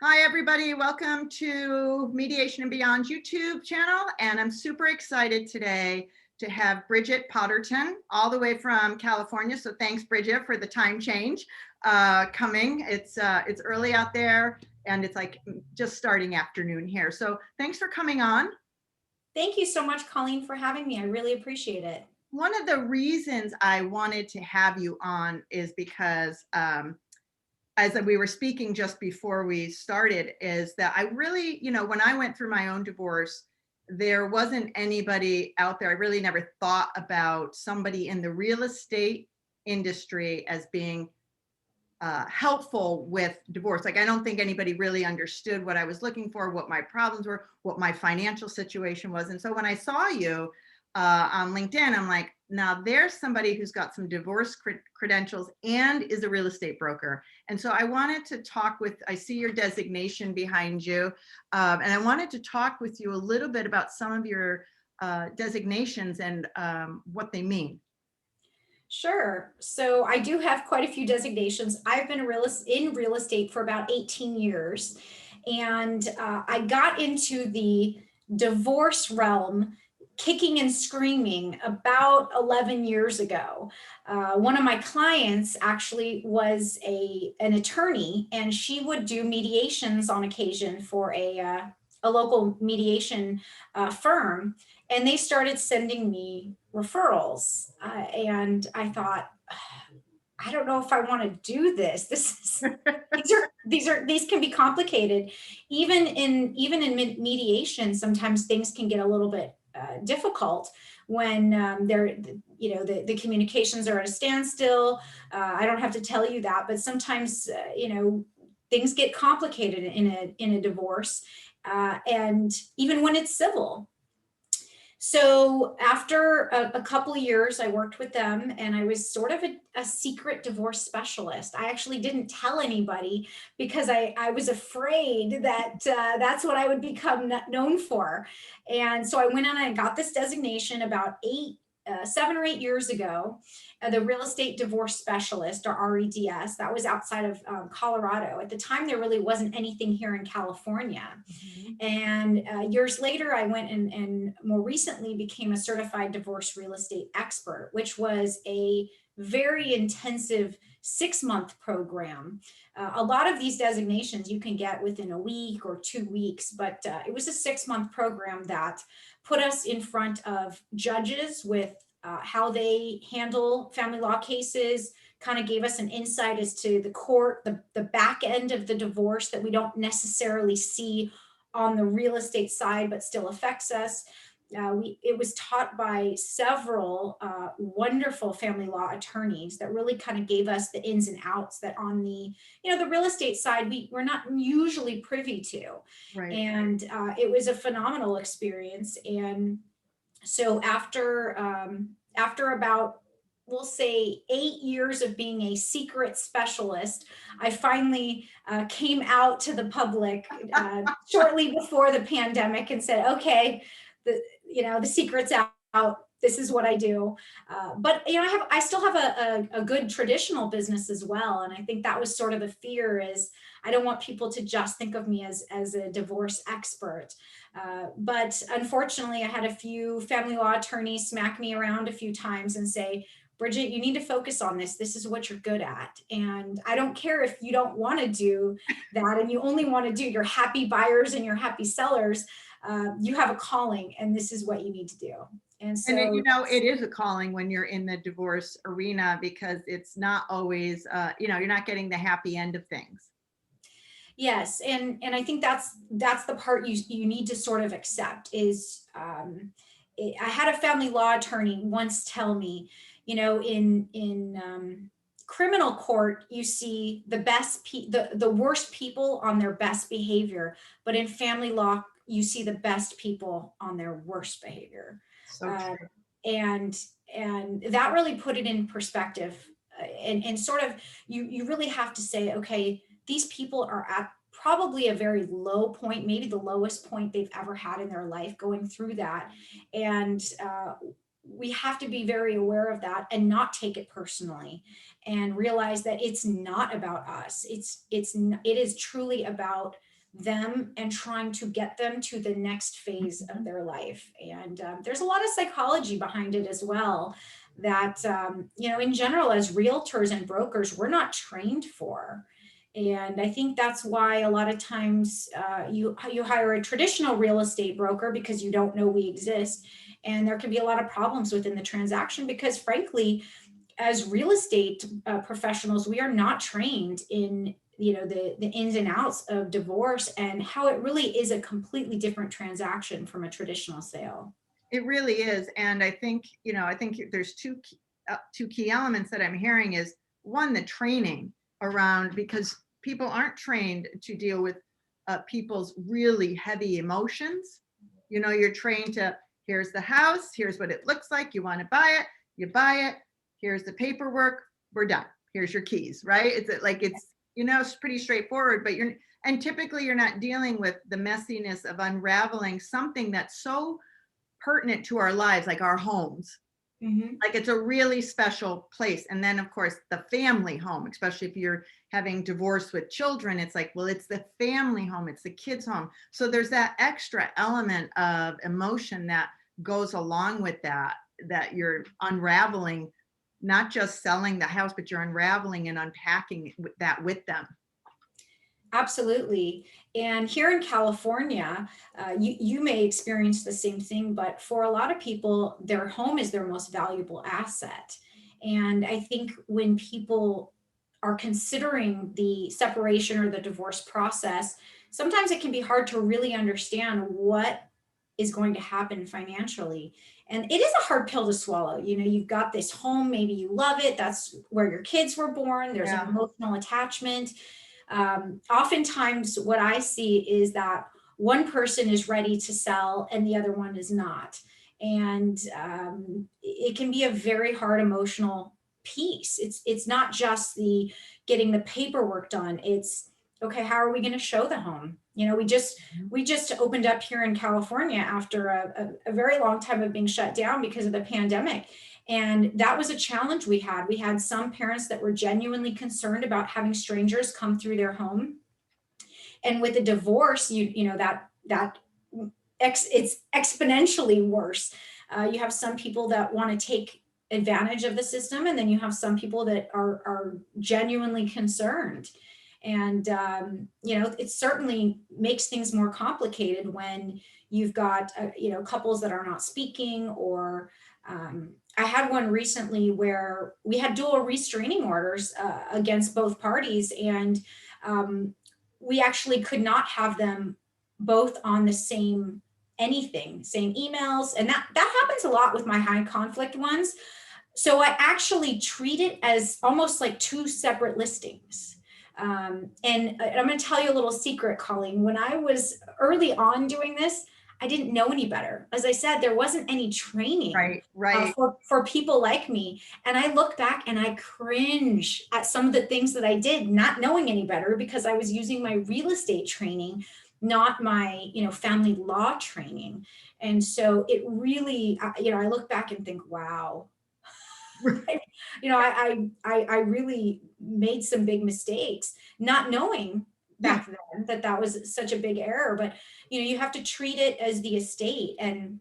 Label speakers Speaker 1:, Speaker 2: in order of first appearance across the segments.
Speaker 1: Hi, everybody. Welcome to Mediation and Beyond YouTube channel. And I'm super excited today to have Bridget Potterton all the way from California. So thanks, Bridget, for the time change coming. It's early out there and it's like just starting afternoon here. So thanks for coming on.
Speaker 2: Thank you so much, Colleen, for having me. I really appreciate it.
Speaker 1: One of the reasons I wanted to have you on is because as we were speaking just before we started, is that I really, when I went through my own divorce, there wasn't anybody out there. I really never thought about somebody in the real estate industry as being helpful with divorce. Like, I don't think anybody really understood what I was looking for, what my problems were, what my financial situation was. And so when I saw you on LinkedIn, I'm like, now there's somebody who's got some divorce credentials and is a real estate broker. And so I wanted to talk with, I see your designation behind you. And I wanted to talk with you a little bit about some of your designations and what they mean.
Speaker 2: Sure. So I do have quite a few designations. I've been in real estate for about 18 years. And I got into the divorce realm kicking and screaming about 11 years ago. One of my clients actually was an attorney, and she would do mediations on occasion for a local mediation firm, and they started sending me referrals. And I thought, I don't know if I want to do this. These can be complicated. Even in mediation, sometimes things can get a little bit difficult when the communications are at a standstill. I don't have to tell you that, but sometimes things get complicated in a divorce, and even when it's civil. So after a couple of years, I worked with them, and I was sort of a secret divorce specialist. I actually didn't tell anybody because I was afraid that that's what I would become known for. And so I went on and got this designation about 7 or 8 years ago, the real estate divorce specialist, or REDS. That was outside of Colorado. At the time, there really wasn't anything here in California. Mm-hmm. And years later, I went and more recently became a certified divorce real estate expert, which was a very intensive 6-month program. A lot of these designations you can get within a week or 2 weeks, but it was a 6-month program that put us in front of judges with how they handle family law cases, kind of gave us an insight as to the court, the back end of the divorce that we don't necessarily see on the real estate side, but still affects us. It was taught by several wonderful family law attorneys that really kind of gave us the ins and outs that on the real estate side we're not usually privy to. Right. And it was a phenomenal experience. And so after about, we'll say, 8 years of being a secret specialist, I finally came out to the public shortly before the pandemic and said, okay, the secret's out. This is what I do. But I still have a good traditional business as well. And I think that was sort of the fear, is I don't want people to just think of me as a divorce expert. But unfortunately, I had a few family law attorneys smack me around a few times and say, Bridget, you need to focus on this. This is what you're good at. And I don't care if you don't want to do that and you only want to do your happy buyers and your happy sellers. You have a calling, and this is what you need to do. And so,
Speaker 1: it is a calling when you're in the divorce arena, because it's not always, you're not getting the happy end of things.
Speaker 2: Yes. And I think that's the part you need to sort of accept is, I had a family law attorney once tell me, in criminal court, you see the worst people on their best behavior, but in family law, you see the best people on their worst behavior.
Speaker 1: So true.
Speaker 2: And that really put it in perspective, and sort of you really have to say, okay, these people are at probably a very low point, maybe the lowest point they've ever had in their life, going through that. And we have to be very aware of that and not take it personally, and realize that it's not about us. It is truly about them and trying to get them to the next phase of their life. And there's a lot of psychology behind it as well that, in general, as realtors and brokers, we're not trained for. And I think that's why a lot of times you hire a traditional real estate broker because you don't know we exist. And there can be a lot of problems within the transaction because, frankly, as real estate professionals, we are not trained in the ins and outs of divorce and how it really is a completely different transaction from a traditional sale.
Speaker 1: It really is. And I think there's two key elements that I'm hearing is one, the training around, because people aren't trained to deal with people's really heavy emotions. You're trained to, here's the house, here's what it looks like, you want to buy it, you buy it, here's the paperwork, we're done, here's your keys, right? It's pretty straightforward, but typically you're not dealing with the messiness of unraveling something that's so pertinent to our lives, like our homes.
Speaker 2: Mm-hmm.
Speaker 1: Like it's a really special place. And then of course the family home, especially if you're having divorce with children, it's like, well, it's the family home, it's the kids' home. So there's that extra element of emotion that goes along with that you're unraveling, not just selling the house, but you're unraveling and unpacking that with them.
Speaker 2: Absolutely. And here in California, you may experience the same thing, but for a lot of people, their home is their most valuable asset. And I think when people are considering the separation or the divorce process, sometimes it can be hard to really understand what is going to happen financially. And it is a hard pill to swallow. You've got this home, maybe you love it. That's where your kids were born. There's an emotional attachment. Oftentimes what I see is that one person is ready to sell and the other one is not. And it can be a very hard emotional piece. It's not just the getting the paperwork done. It's, okay, how are we going to show the home? We just opened up here in California after a very long time of being shut down because of the pandemic. And that was a challenge we had. We had some parents that were genuinely concerned about having strangers come through their home. And with a divorce, it's exponentially worse. You have some people that want to take advantage of the system, and then you have some people that are genuinely concerned. And it certainly makes things more complicated when you've got couples that are not speaking, or I had one recently where we had dual restraining orders against both parties, and we actually could not have them both on the same emails, and that happens a lot with my high conflict ones. So I actually treat it as almost like two separate listings. And I'm going to tell you a little secret, Colleen. When I was early on doing this, I didn't know any better. As I said, there wasn't any training
Speaker 1: right.
Speaker 2: For people like me. And I look back and I cringe at some of the things that I did, not knowing any better, because I was using my real estate training, not my, family law training. And so it really, I look back and think, wow, I really made some big mistakes, not knowing back then that was such a big error. But you have to treat it as the estate. And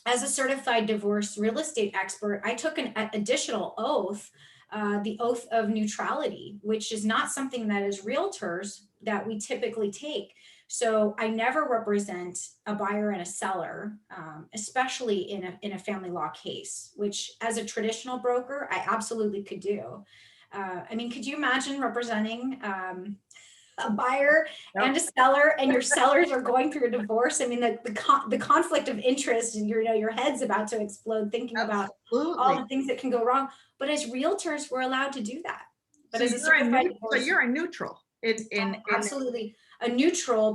Speaker 2: as a certified divorce real estate expert, I took an additional oath, the oath of neutrality, which is not something that as realtors that we typically take. So I never represent a buyer and a seller, especially in a family law case, which as a traditional broker, I absolutely could do. Could you imagine representing a buyer and a seller, and your sellers are going through a divorce? I mean, the conflict of interest, and your head's about to explode thinking about all the things that can go wrong. But as realtors, we're allowed to do that. But
Speaker 1: so
Speaker 2: as a certified divorce,
Speaker 1: so you're a neutral.
Speaker 2: Absolutely a neutral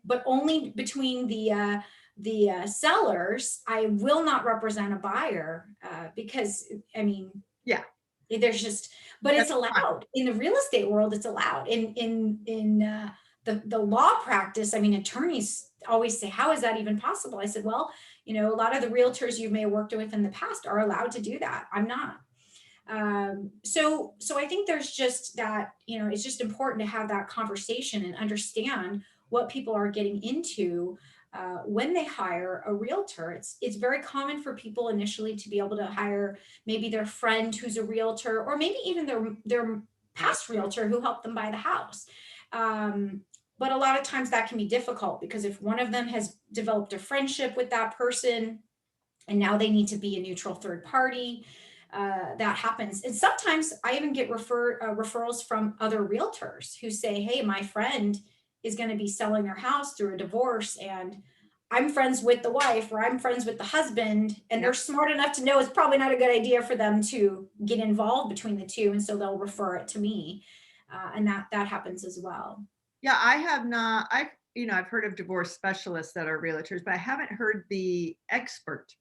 Speaker 2: but only between the sellers. I will not represent a buyer because there's just, but it's allowed in the real estate world. It's allowed in the law practice. Attorneys always say, how is that even possible? I said, well, a lot of the realtors you may have worked with in the past are allowed to do that. I'm not. So I think there's just that, it's just important to have that conversation and understand what people are getting into when they hire a realtor. It's very common for people initially to be able to hire maybe their friend who's a realtor, or maybe even their past realtor who helped them buy the house. But a lot of times that can be difficult, because if one of them has developed a friendship with that person and now they need to be a neutral third party, that happens. And sometimes I even get referrals from other realtors who say, hey, my friend is going to be selling their house through a divorce, and I'm friends with the wife, or I'm friends with the husband, and they're smart enough to know it's probably not a good idea for them to get involved between the two. And so they'll refer it to me. And that happens as well.
Speaker 1: Yeah, I have not, I've heard of divorce specialists that are realtors, but I haven't heard the expert.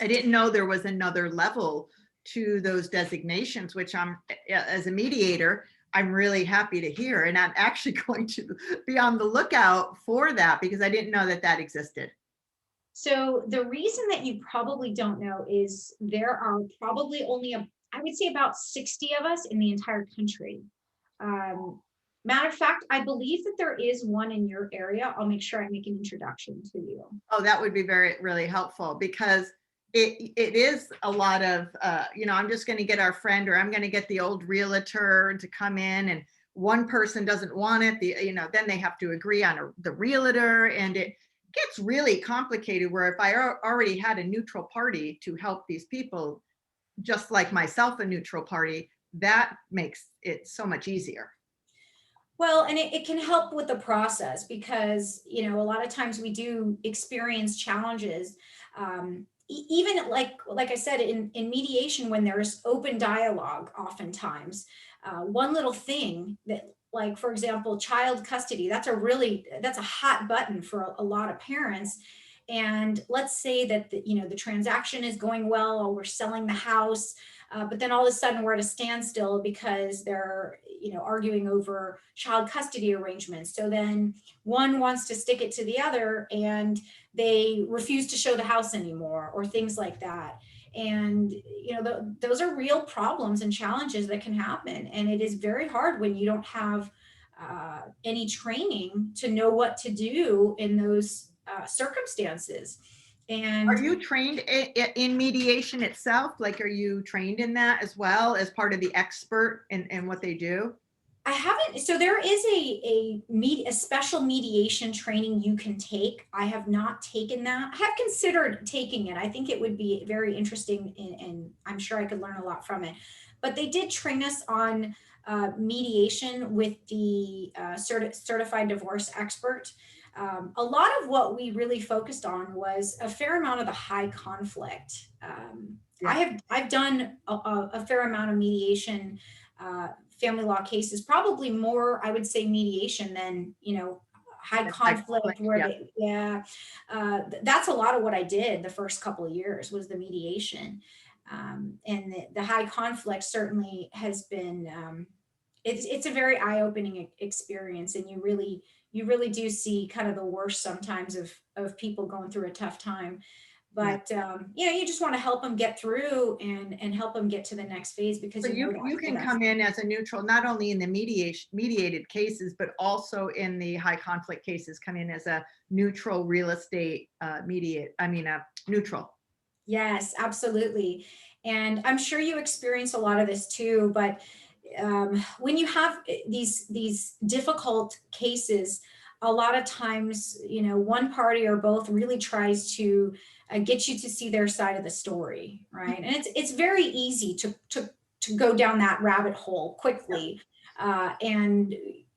Speaker 1: I didn't know there was another level to those designations, which as a mediator, I'm really happy to hear. And I'm actually going to be on the lookout for that, because I didn't know that existed.
Speaker 2: So the reason that you probably don't know is there are probably only, I would say about 60 of us in the entire country. Matter of fact, I believe that there is one in your area. I'll make sure I make an introduction to you.
Speaker 1: Oh, that would be really helpful, because it is a lot of, I'm just going to get our friend, or I'm going to get the old realtor to come in, and one person doesn't want it. Then they have to agree on the realtor, and it gets really complicated, where if I already had a neutral party to help these people, just like myself, a neutral party, that makes it so much easier.
Speaker 2: Well, and it can help with the process, because, a lot of times we do experience challenges. Even like I said, in mediation, when there's open dialogue, oftentimes one little thing that, like, for example, child custody, that's a hot button for a lot of parents. And let's say that the transaction is going well, or we're selling the house, but then all of a sudden we're at a standstill because they're arguing over child custody arrangements. So then one wants to stick it to the other, and they refuse to show the house anymore, or things like that. And those are real problems and challenges that can happen. And it is very hard when you don't have any training to know what to do in those circumstances. And
Speaker 1: are you trained in mediation itself? Like, are you trained in that as well, as part of the expert and what they do?
Speaker 2: I haven't. So there is a special mediation training you can take. I have not taken that. I have considered taking it. I think it would be very interesting, and I'm sure I could learn a lot from it. But they did train us on mediation with the certified divorce expert. A lot of what we really focused on was a fair amount of the high conflict. I've done a fair amount of mediation, family law cases, probably more, I would say, mediation than high conflict, where that's a lot of what I did the first couple of years, was the mediation. And the high conflict certainly has been it's a very eye-opening experience, and you really do see kind of the worst sometimes of people going through a tough time. But you just want to help them get through and help them get to the next phase, because
Speaker 1: So you can come in as a neutral, not only in the mediated cases, but also in the high conflict cases, come in as a neutral real estate neutral.
Speaker 2: Yes, absolutely. And I'm sure you experience a lot of this too, but when you have these difficult cases, a lot of times, one party or both really tries to get you to see their side of the story, right? And it's very easy to go down that rabbit hole quickly, and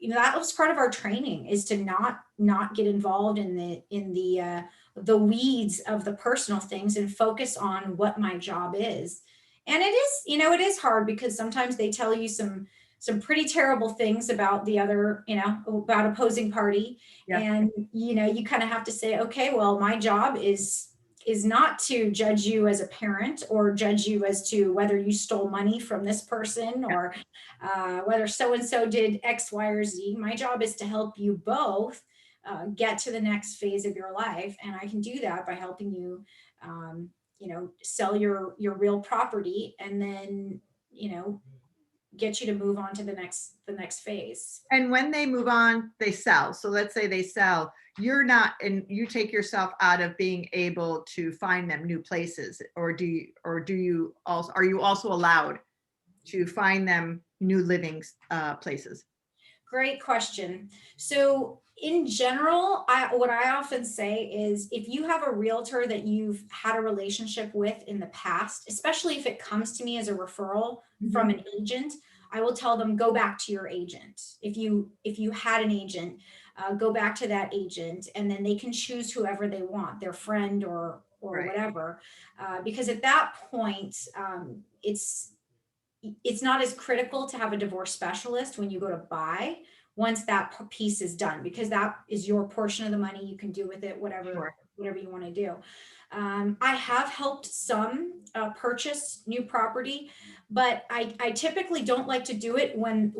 Speaker 2: that was part of our training, is to not get involved in the weeds of the personal things, and focus on what my job is. And it is hard, because sometimes they tell you some pretty terrible things about the other, about opposing party. Yeah. And, you kind of have to say, okay, well, my job is not to judge you as a parent, or judge you as to whether you stole money from this person, or whether so-and-so did X, Y, or Z. My job is to help you both get to the next phase of your life. And I can do that by helping you, sell your real property, and then, get you to move on to the next phase.
Speaker 1: And when they move on, they sell. So let's say they sell, you're not, and you take yourself out of being able to find them new places, or do you also, are you also allowed to find them new living places?
Speaker 2: Great question. So in general, what I often say is if you have a realtor that you've had a relationship with in the past, especially if it comes to me as a referral from an agent, I will tell them, go back to your agent. If you had an agent, go back to that agent, and then they can choose whoever they want, their friend or
Speaker 1: Right.
Speaker 2: whatever. Because at that point, it's not as critical to have a divorce specialist when you go to buy, once that piece is done, because that is your portion of the money. You can do with it whatever
Speaker 1: Sure.
Speaker 2: whatever you want to do. I have helped some purchase new property, but I typically don't like to do it when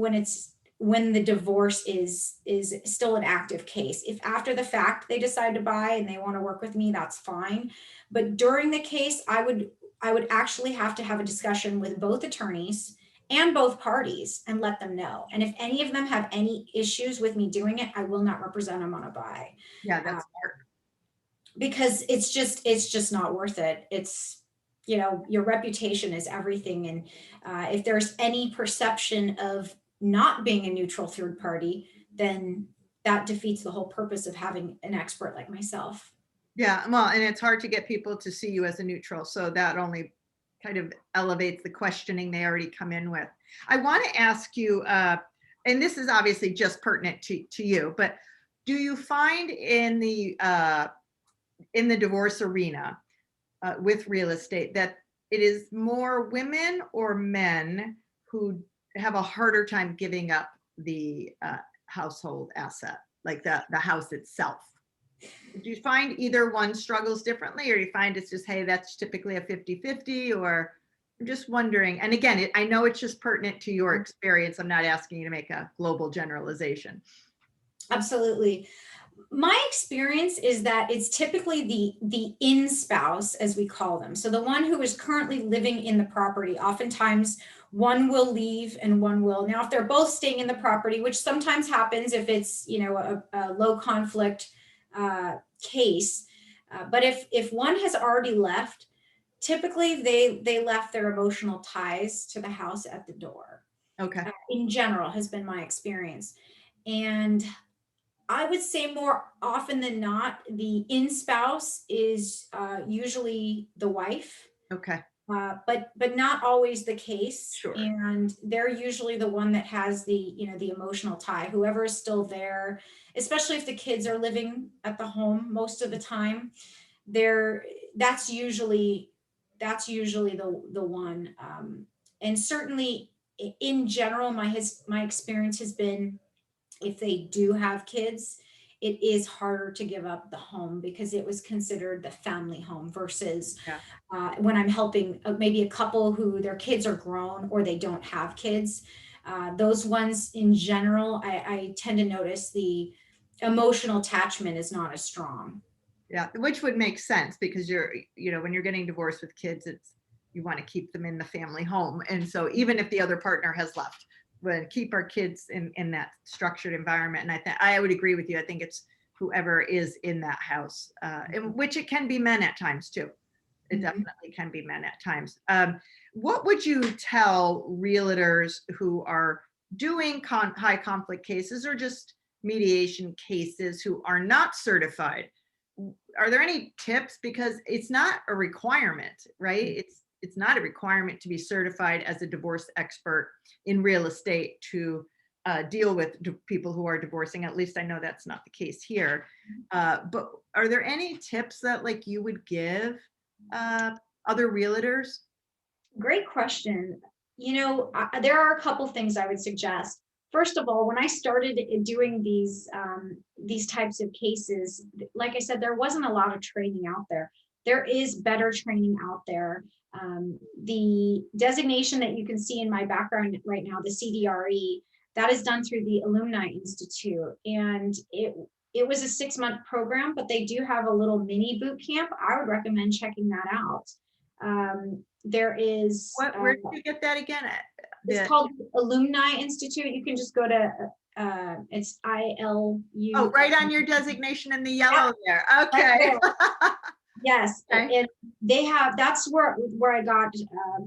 Speaker 2: the divorce is still an active case. If after the fact they decide to buy and they want to work with me, that's fine. But during the case, I would actually have to have a discussion with both attorneys and both parties and let them know. And if any of them have any issues with me doing it, I will not represent them on a buy.
Speaker 1: Yeah, that's smart.
Speaker 2: Because it's just not worth it. It's, your reputation is everything. And if there's any perception of not being a neutral third party, then that defeats the whole purpose of having an expert like myself.
Speaker 1: Yeah, well, and it's hard to get people to see you as a neutral, so that only kind of elevates the questioning they already come in with. I want to ask you, and this is obviously just pertinent to you, but do you find in the divorce arena with real estate that it is more women or men who have a harder time giving up the household asset, like the house itself? Do you find either one struggles differently, or do you find it's just, hey, that's typically a 50-50? Or I'm just wondering, and again, I know it's just pertinent to your experience. I'm not asking you to make a global generalization.
Speaker 2: Absolutely. My experience is that it's typically the in-spouse, as we call them. So the one who is currently living in the property. Oftentimes one will leave and one will. Now, if they're both staying in the property, which sometimes happens if it's, a low conflict case. But if one has already left, typically they left their emotional ties to the house at the door.
Speaker 1: Okay.
Speaker 2: In general, has been my experience. And I would say more often than not, the in-spouse is usually the wife.
Speaker 1: Okay.
Speaker 2: But not always the case.
Speaker 1: Sure.
Speaker 2: And they're usually the one that has the emotional tie, whoever is still there, especially if the kids are living at the home most of the time. That's usually the one. And certainly in general, my experience has been, if they do have kids, it is harder to give up the home because it was considered the family home versus when I'm helping maybe a couple who their kids are grown or they don't have kids. Those ones in general, I tend to notice the emotional attachment is not as strong.
Speaker 1: Yeah, which would make sense because when you're getting divorced with kids, you want to keep them in the family home. And so even if the other partner has left, but keep our kids in that structured environment. And I would agree with you. I think it's whoever is in that house, which it can be men at times too. It definitely can be men at times. What would you tell realtors who are doing high conflict cases or just mediation cases who are not certified? Are there any tips? Because it's not a requirement, right? It's not a requirement to be certified as a divorce expert in real estate to deal with people who are divorcing. At least I know that's not the case here. But are there any tips that you would give other realtors?
Speaker 2: Great question. There are a couple things I would suggest. First of all, when I started doing these types of cases, like I said, there wasn't a lot of training out there. There is better training out there. The designation that you can see in my background right now, the CDRE, that is done through the Alumni Institute. And it was a 6-month program, but they do have a little mini boot camp. I would recommend checking that out. There is.
Speaker 1: Where did you get that again?
Speaker 2: It's called Alumni Institute. You can just go to, it's ILU.
Speaker 1: Oh, right on your designation in the yellow there. Okay.
Speaker 2: Yes,
Speaker 1: Okay.
Speaker 2: and they have, that's where I got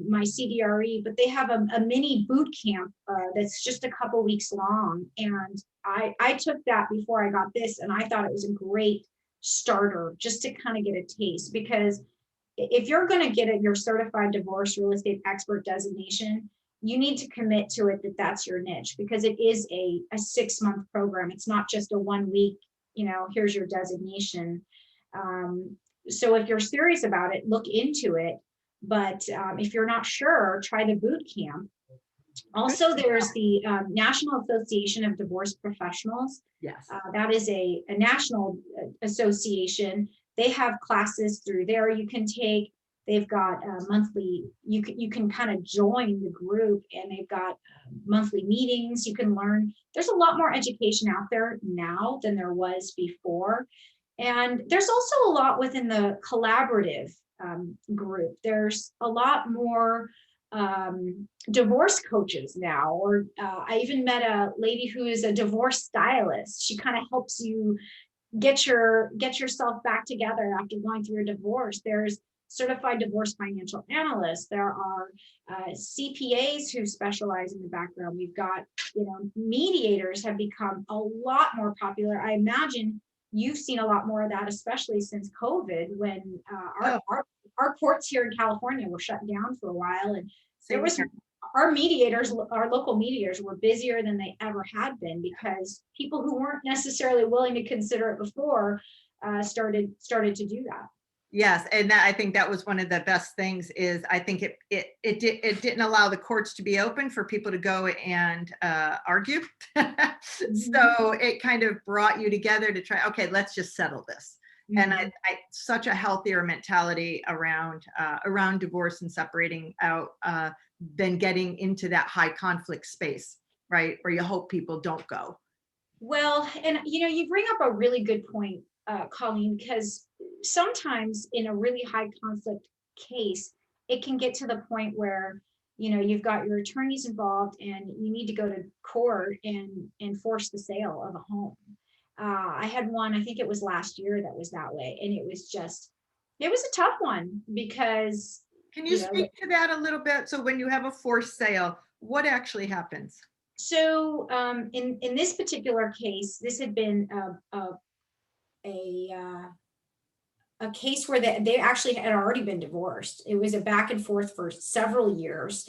Speaker 2: my CDRE, but they have a mini boot camp that's just a couple weeks long. And I took that before I got this, and I thought it was a great starter just to kind of get a taste, because if you're going to get your certified divorce real estate expert designation, you need to commit to it, that's your niche, because it is a 6-month program. It's not just a 1 week, here's your designation. So if you're serious about it, look into it. But if you're not sure, try the boot camp. Also, there's the National Association of Divorce Professionals.
Speaker 1: Yes.
Speaker 2: That is a national association. They have classes through there you can take. They've got monthly, you can kind of join the group, and they've got monthly meetings. You can learn. There's a lot more education out there now than there was before. And there's also a lot within the collaborative group. There's a lot more divorce coaches now, or I even met a lady who is a divorce stylist. She kind of helps you get yourself back together after going through a divorce. There's certified divorce financial analysts. There are CPAs who specialize in the background. We've got, mediators have become a lot more popular. I imagine you've seen a lot more of that, especially since COVID, when our courts here in California were shut down for a while, and there was our local mediators were busier than they ever had been, because people who weren't necessarily willing to consider it before started to do that.
Speaker 1: Yes, and I think that was one of the best things. Is I think it didn't allow the courts to be open for people to go and argue. So it kind of brought you together to try. Okay, let's just settle this. And I such a healthier mentality around divorce and separating out than getting into that high conflict space, right? Where you hope people don't go.
Speaker 2: Well, and you bring up a really good point, Colleen, because sometimes in a really high conflict case, it can get to the point where you've got your attorneys involved, and you need to go to court and force the sale of a home. I had one, I think it was last year, that was that way, and it was a tough one, because
Speaker 1: can you speak to that a little bit? So when you have a forced sale, what actually happens?
Speaker 2: So in this particular case, this had been a case where they actually had already been divorced. It was a back and forth for several years,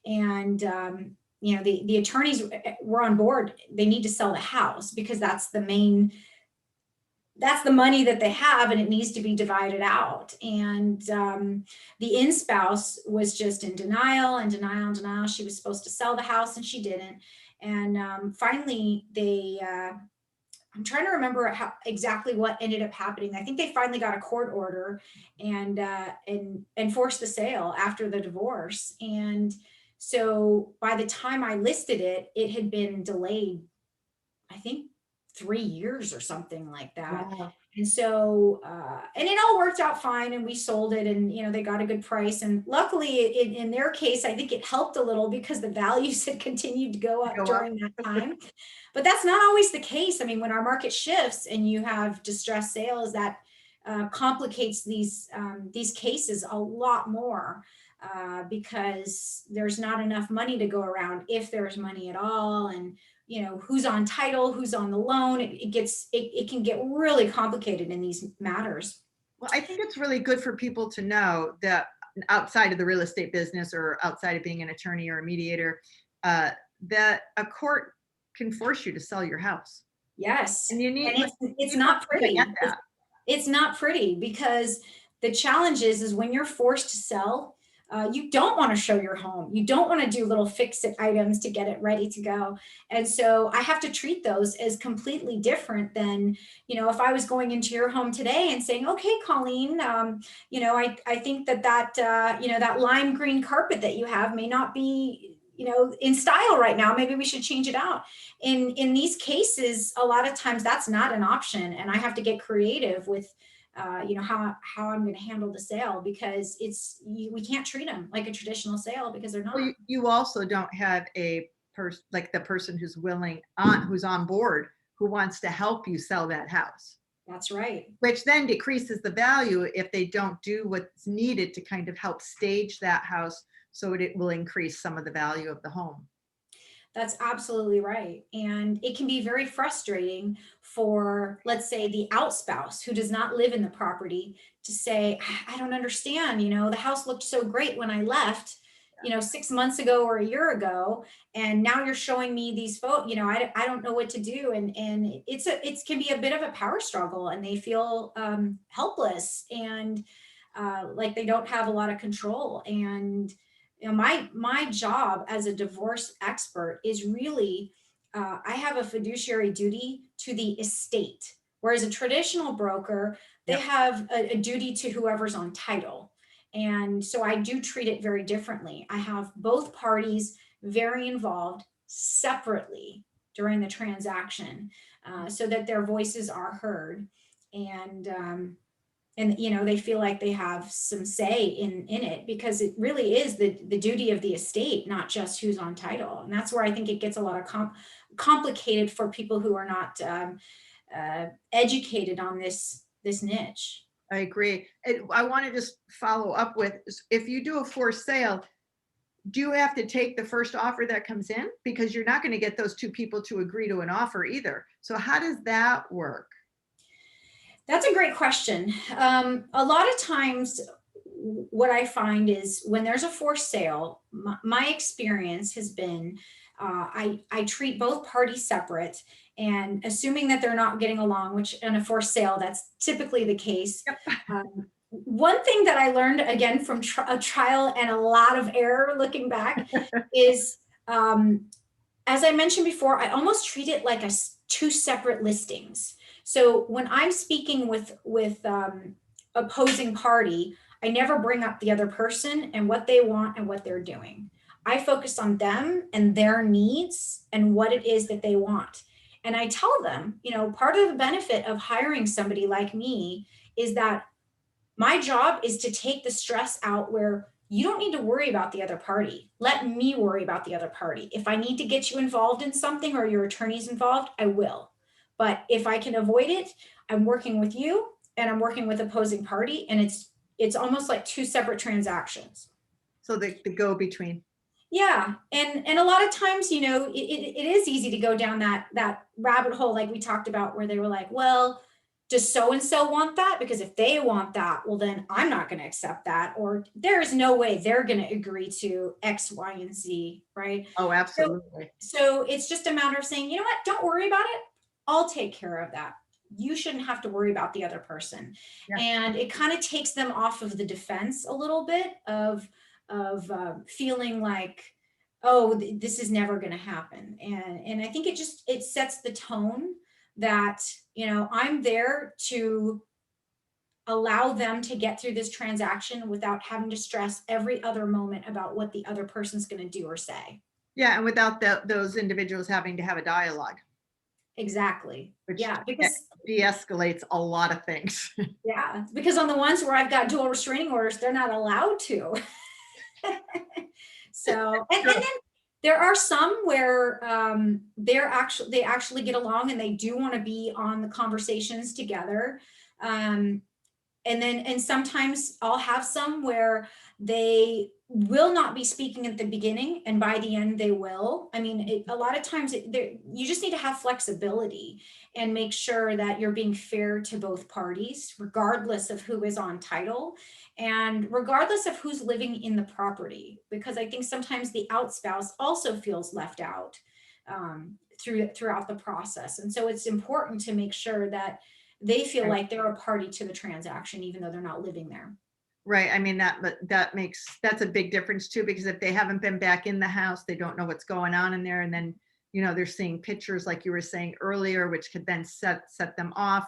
Speaker 2: and the attorneys were on board. They need to sell the house because that's the money that they have, and it needs to be divided out. And the in-spouse was just in denial. She was supposed to sell the house, and she didn't. And finally, I'm trying to remember exactly what ended up happening. I think they finally got a court order and forced the sale after the divorce. And so by the time I listed it, it had been delayed, I think 3 years or something like that.
Speaker 1: Wow.
Speaker 2: And so, and it all worked out fine, and we sold it, and, they got a good price. And luckily in their case, I think it helped a little because the values had continued to go up during that time. But that's not always the case. I mean, when our market shifts and you have distressed sales, that complicates these cases a lot more, because there's not enough money to go around, if there's money at all. And who's on title, who's on the loan. It can get really complicated in these matters.
Speaker 1: Well, I think it's really good for people to know that outside of the real estate business, or outside of being an attorney or a mediator, that a court can force you to sell your house.
Speaker 2: Yes.
Speaker 1: And
Speaker 2: it's not pretty. It's not pretty, because the challenge is when you're forced to sell, you don't want to show your home. You don't want to do little fix-it items to get it ready to go. And so I have to treat those as completely different than, if I was going into your home today and saying, okay, Colleen, I think that lime green carpet that you have may not be, in style right now. Maybe we should change it out. In these cases, a lot of times that's not an option. And I have to get creative with how I'm going to handle the sale, because we can't treat them like a traditional sale because they're not.
Speaker 1: Well, you also don't have a person like the person who's who's on board, who wants to help you sell that house.
Speaker 2: That's right.
Speaker 1: Which then decreases the value if they don't do what's needed to kind of help stage that house so it will increase some of the value of the home.
Speaker 2: That's absolutely right. And it can be very frustrating for, let's say, the outspouse who does not live in the property to say, I don't understand, the house looked so great when I left, 6 months ago or a year ago, and now you're showing me these photos, I don't know what to do. And it can be a bit of a power struggle, and they feel helpless and like they don't have a lot of control. And my job as a divorce expert is really, I have a fiduciary duty to the estate, whereas a traditional broker, they have a duty to whoever's on title. And so I do treat it very differently. I have both parties very involved separately during the transaction, so that their voices are heard. And they feel like they have some say in it, because it really is the duty of the estate, not just who's on title. And that's where I think it gets a lot of complicated for people who are not educated on this niche.
Speaker 1: I agree. I want to just follow up with, if you do a forced sale, do you have to take the first offer that comes in? Because you're not going to get those two people to agree to an offer either. So how does that work?
Speaker 2: That's a great question. A lot of times what I find is when there's a forced sale, my experience has been, I treat both parties separate, and assuming that they're not getting along, which in a forced sale, that's typically the case.
Speaker 1: Yep.
Speaker 2: One thing that I learned, again, from a trial and a lot of error looking back is, as I mentioned before, I almost treat it like two separate listings. So when I'm speaking with opposing party, I never bring up the other person and what they want and what they're doing. I focus on them and their needs and what it is that they want. And I tell them, part of the benefit of hiring somebody like me is that my job is to take the stress out, where you don't need to worry about the other party. Let me worry about the other party. If I need to get you involved in something or your attorney's involved, I will. But if I can avoid it, I'm working with you and I'm working with opposing party, and it's almost like two separate transactions.
Speaker 1: So the go-between.
Speaker 2: Yeah. And a lot of times, it is easy to go down that rabbit hole, like we talked about, where they were like, well, does so-and-so want that? Because if they want that, well, then I'm not going to accept that. Or there is no way they're going to agree to X, Y, and Z, right?
Speaker 1: Oh, absolutely.
Speaker 2: So it's just a matter of saying, you know what, don't worry about it. I'll take care of that. You shouldn't have to worry about the other person.
Speaker 1: Yeah.
Speaker 2: And it kind of takes them off of the defense a little bit of feeling like, oh, this is never going to happen. And I think it sets the tone that, I'm there to allow them to get through this transaction without having to stress every other moment about what the other person's going to do or say.
Speaker 1: Yeah. And without those individuals having to have a dialogue.
Speaker 2: Exactly.
Speaker 1: Which
Speaker 2: because
Speaker 1: de-escalates a lot of things.
Speaker 2: Yeah, because on the ones where I've got dual restraining orders, they're not allowed to. So, and then there are some where they actually get along and they do want to be on the conversations together. And sometimes I'll have some where they will not be speaking at the beginning, and by the end they will. I mean, a lot of times you just need to have flexibility and make sure that you're being fair to both parties, regardless of who is on title and regardless of who's living in the property, because I think sometimes the outspouse also feels left out throughout the process. And so it's important to make sure that they feel like they're a party to the transaction, even though they're not living there.
Speaker 1: Right. I mean, that's a big difference too, because if they haven't been back in the house, they don't know what's going on in there. And then, they're seeing pictures like you were saying earlier, which could then set them off,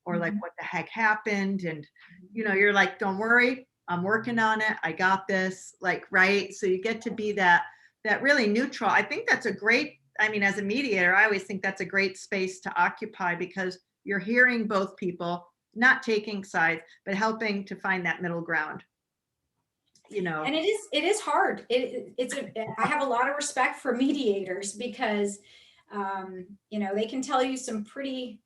Speaker 1: or like, what the heck happened? And, you're like, don't worry, I'm working on it. I got this, like, right. So you get to be that really neutral. I think that's a great, as a mediator, I always think that's a great space to occupy, because you're hearing both people, not taking sides, but helping to find that middle ground.
Speaker 2: And it is hard. I have a lot of respect for mediators because, they can tell you some pretty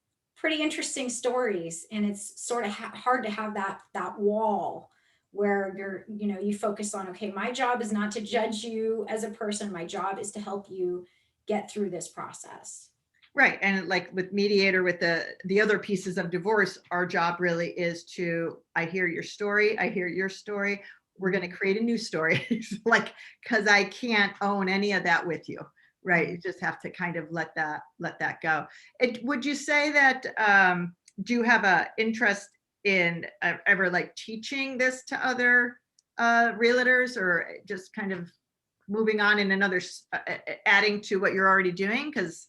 Speaker 2: interesting stories, and it's sort of hard to have that wall where you focus on, okay, my job is not to judge you as a person. My job is to help you get through this process.
Speaker 1: Right. And like with Mediator, with the other pieces of divorce, our job really is to, I hear your story. I hear your story. We're going to create a new story. Like, because I can't own any of that with you. Right. You just have to kind of let that go. Would you say that, do you have a interest in ever like teaching this to other realtors, or just kind of moving on in another, adding to what you're already doing? Because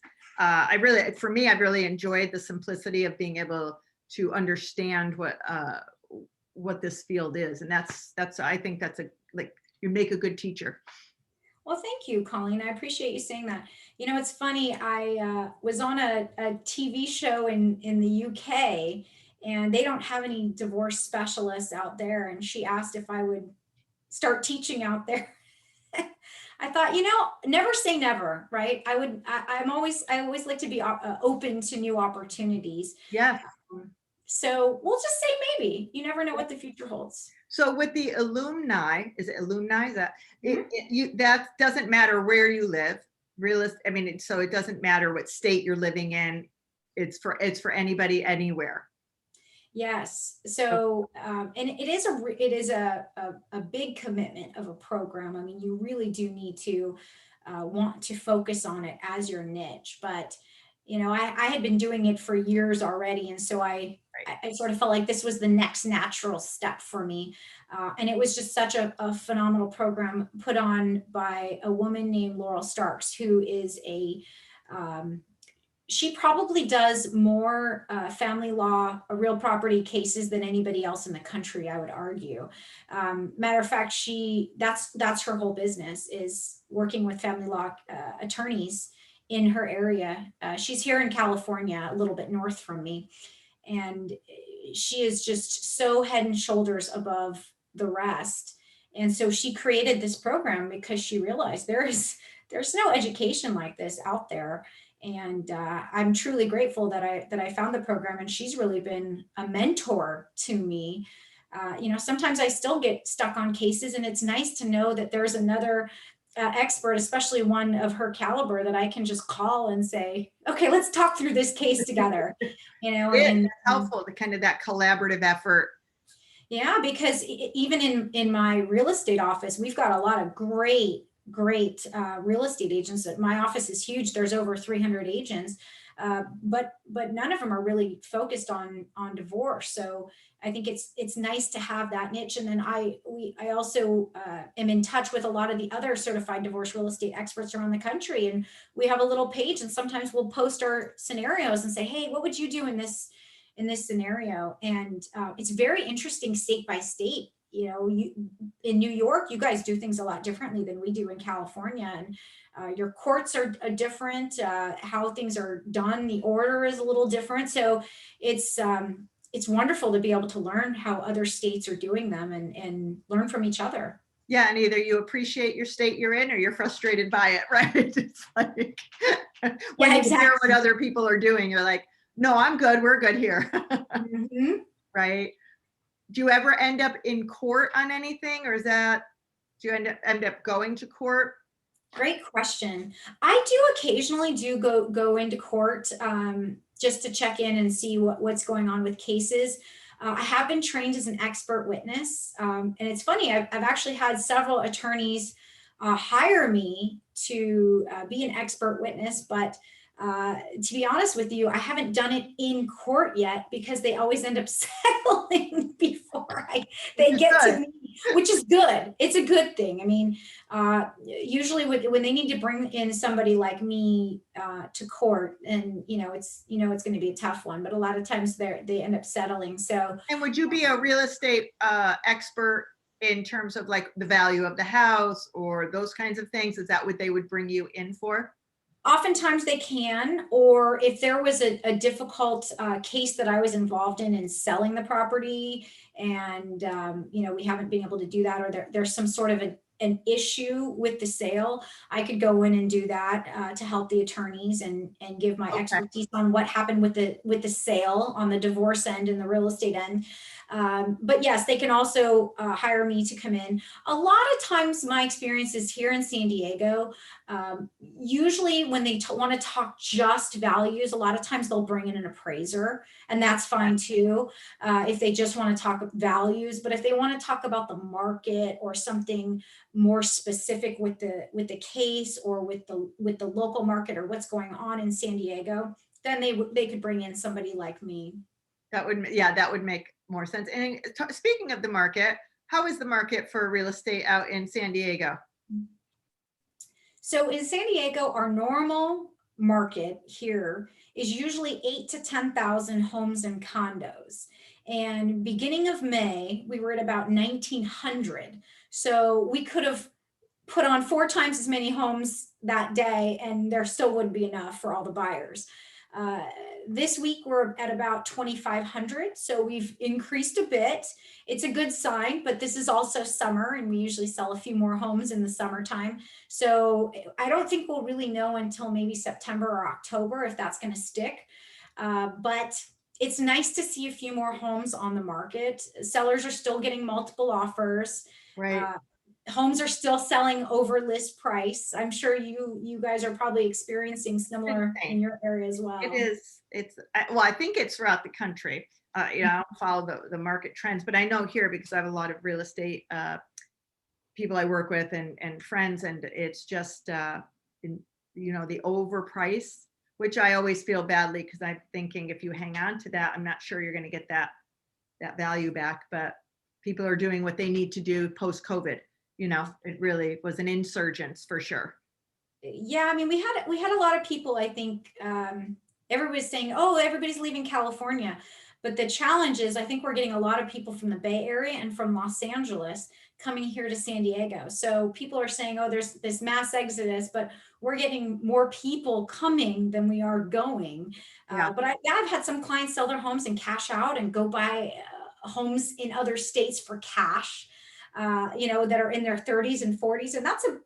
Speaker 1: for me, I've really enjoyed the simplicity of being able to understand what this field is. And I think that's you make a good teacher.
Speaker 2: Well, thank you, Colleen. I appreciate you saying that. It's funny. I was on a TV show in the UK, and they don't have any divorce specialists out there. And she asked if I would start teaching out there. I thought, never say never, right? I always like to be open to new opportunities.
Speaker 1: Yeah.
Speaker 2: So we'll just say maybe. You never know what the future holds.
Speaker 1: So with the alumni, is it alumni? That doesn't matter where you live. So it doesn't matter what state you're living in. It's for anybody anywhere.
Speaker 2: Yes. So, and it is a big commitment of a program. I mean, you really do need to want to focus on it as your niche. But, I had been doing it for years already. And so I sort of felt like this was the next natural step for me. And it was just such a phenomenal program put on by a woman named Laurel Starks, who is she probably does more family law, real property cases than anybody else in the country, I would argue. Matter of fact, that's her whole business, is working with family law attorneys in her area. She's here in California, a little bit north from me. And she is just so head and shoulders above the rest. And so she created this program because she realized there's no education like this out there. And I'm truly grateful that I found the program, and she's really been a mentor to me. Sometimes I still get stuck on cases, and it's nice to know that there's another expert, especially one of her caliber, that I can just call and say, okay, let's talk through this case together.
Speaker 1: It's helpful to kind of that collaborative effort.
Speaker 2: Yeah, because even in my real estate office, we've got a lot of great real estate agents. My office is huge. There's over 300 agents, but none of them are really focused on divorce. So I think it's nice to have that niche. And then I also am in touch with a lot of the other certified divorce real estate experts around the country, and we have a little page, and sometimes we'll post our scenarios and say, hey, what would you do in this scenario? And it's very interesting state by state. In New York, you guys do things a lot differently than we do in California, and your courts are different. How things are done, the order is a little different. So it's wonderful to be able to learn how other states are doing them and learn from each other.
Speaker 1: Yeah, and either you appreciate your state you're in, or you're frustrated by it, right? It's like when you hear what other people are doing, you're like, no, I'm good. We're good here.
Speaker 2: Mm-hmm.
Speaker 1: Right. Do you ever end up in court on anything, or do you end up going to court?
Speaker 2: Great question. I do occasionally go into court just to check in and see what's going on with cases. I have been trained as an expert witness. And it's funny, I've actually had several attorneys hire me to be an expert witness, but to be honest with you, I haven't done it in court yet because they always end up settling before they get to me, which is good. It's a good thing. I mean, usually when they need to bring in somebody like me to court, and it's going to be a tough one, but a lot of times they end up settling. So,
Speaker 1: and would you be a real estate expert in terms of like the value of the house or those kinds of things? Is that what they would bring you in for?
Speaker 2: Oftentimes they can, or if there was a difficult case that I was involved in selling the property, and we haven't been able to do that, or there's some sort of an issue with the sale, I could go in and do that to help the attorneys and give my
Speaker 1: Okay.
Speaker 2: expertise on what happened with the sale on the divorce end and the real estate end. But yes, they can also hire me to come in. A lot of times my experience is here in San Diego. Usually when they want to talk just values, a lot of times they'll bring in an appraiser, and that's fine too, if they just want to talk values. But if they want to talk about the market or something more specific with the case, or with the local market, or what's going on in San Diego, then they could bring in somebody like me.
Speaker 1: That would make more sense. And speaking of the market, how is the market for real estate out in San Diego?
Speaker 2: So in San Diego, our normal market here is usually 8 to 10,000 homes and condos. And beginning of May, we were at about 1,900. So we could have put on 4 times as many homes that day, and there still wouldn't be enough for all the buyers. This week we're at about 2,500, so we've increased a bit. It's a good sign, but this is also summer, and we usually sell a few more homes in the summertime. So I don't think we'll really know until maybe September or October if that's going to stick. But it's nice to see a few more homes on the market. Sellers are still getting multiple offers.
Speaker 1: Right.
Speaker 2: Homes are still selling over list price. I'm sure you guys are probably experiencing similar in your area as well.
Speaker 1: It is. Well, I think it's throughout the country. I don't follow the market trends, but I know here because I have a lot of real estate people I work with and friends, and it's just the overprice, which I always feel badly, because I'm thinking if you hang on to that, I'm not sure you're going to get that value back. But people are doing what they need to do post-COVID. It really was an insurgence for sure.
Speaker 2: Yeah, I mean, we had a lot of people, I think, everybody's saying, oh, everybody's leaving California. But the challenge is, I think we're getting a lot of people from the Bay Area and from Los Angeles coming here to San Diego. So people are saying, oh, there's this mass exodus, but we're getting more people coming than we are going.
Speaker 1: Yeah.
Speaker 2: But I've had some clients sell their homes and cash out and go buy homes in other states for cash. That are in their 30s and 40s. And that's a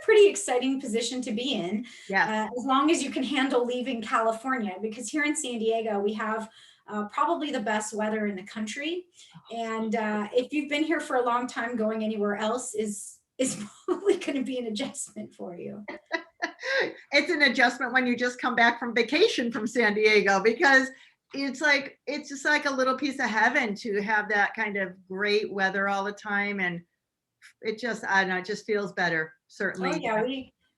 Speaker 2: pretty exciting position to be in.
Speaker 1: Yes.
Speaker 2: As long as you can handle leaving California, because here in San Diego, we have probably the best weather in the country. And if you've been here for a long time, going anywhere else is probably going to be an adjustment for you.
Speaker 1: It's an adjustment when you just come back from vacation from San Diego, because it's just like a little piece of heaven to have that kind of great weather all the time. And it just, I don't know, it just feels better. Certainly.
Speaker 2: Oh yeah,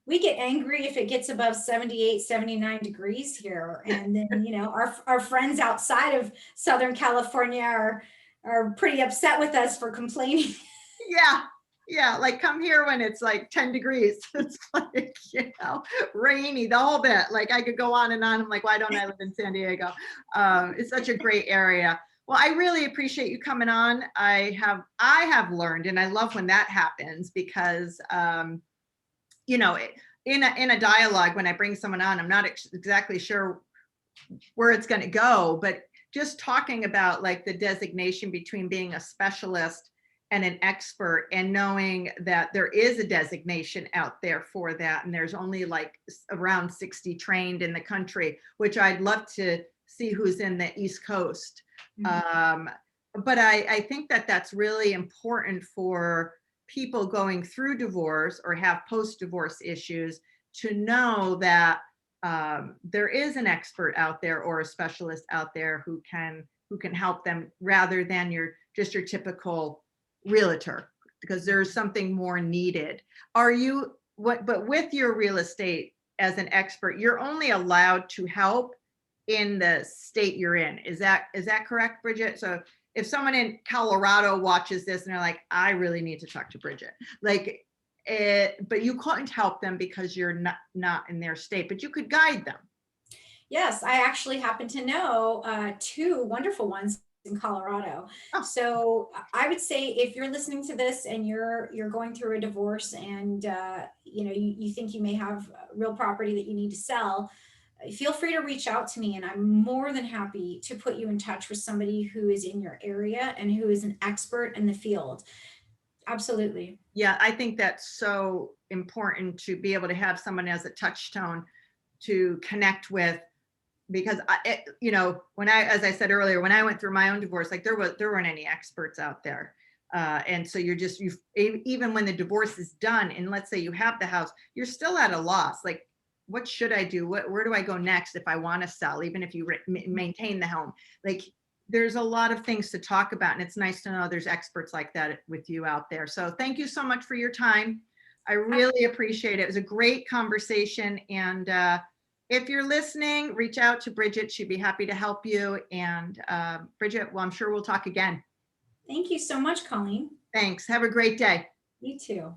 Speaker 2: we get angry if it gets above 78, 79 degrees here. And then, our friends outside of Southern California are pretty upset with us for complaining.
Speaker 1: Yeah, like come here when it's like 10 degrees. It's like, rainy the whole bit. Like I could go on and on. I'm like, why don't I live in San Diego? It's such a great area. Well, I really appreciate you coming on. I have learned, and I love when that happens, because in a dialogue, when I bring someone on, I'm not exactly sure where it's going to go, but just talking about like the designation between being a specialist and an expert, and knowing that there is a designation out there for that, and there's only like around 60 trained in the country, which I'd love to see who's in the East Coast. Mm-hmm. But I think that that's really important for people going through divorce or have post-divorce issues, to know that there is an expert out there or a specialist out there who can help them, rather than your typical realtor, because there's something more needed. But with your real estate as an expert, you're only allowed to help in the state you're in. Is that correct, Bridget? So if someone in Colorado watches this and they're like, I really need to talk to Bridget, but you couldn't help them because you're not in their state, but you could guide them.
Speaker 2: Yes, I actually happen to know 2 wonderful ones in Colorado.
Speaker 1: Oh.
Speaker 2: So I would say if you're listening to this and you're going through a divorce and you think you may have real property that you need to sell, feel free to reach out to me, and I'm more than happy to put you in touch with somebody who is in your area and who is an expert in the field. Absolutely.
Speaker 1: Yeah, I think that's so important to be able to have someone as a touchstone to connect with, because as I said earlier, when I went through my own divorce, like there weren't any experts out there. And so even when the divorce is done, and let's say you have the house, you're still at a loss. Like, what should I do? Where do I go next if I want to sell, even if you maintain the home? Like, there's a lot of things to talk about, and it's nice to know there's experts like that with you out there. So thank you so much for your time. I really appreciate it. It was a great conversation. And if you're listening, reach out to Bridget. She'd be happy to help you. And Bridget, well, I'm sure we'll talk again.
Speaker 2: Thank you so much, Colleen.
Speaker 1: Thanks. Have a great day.
Speaker 2: You too.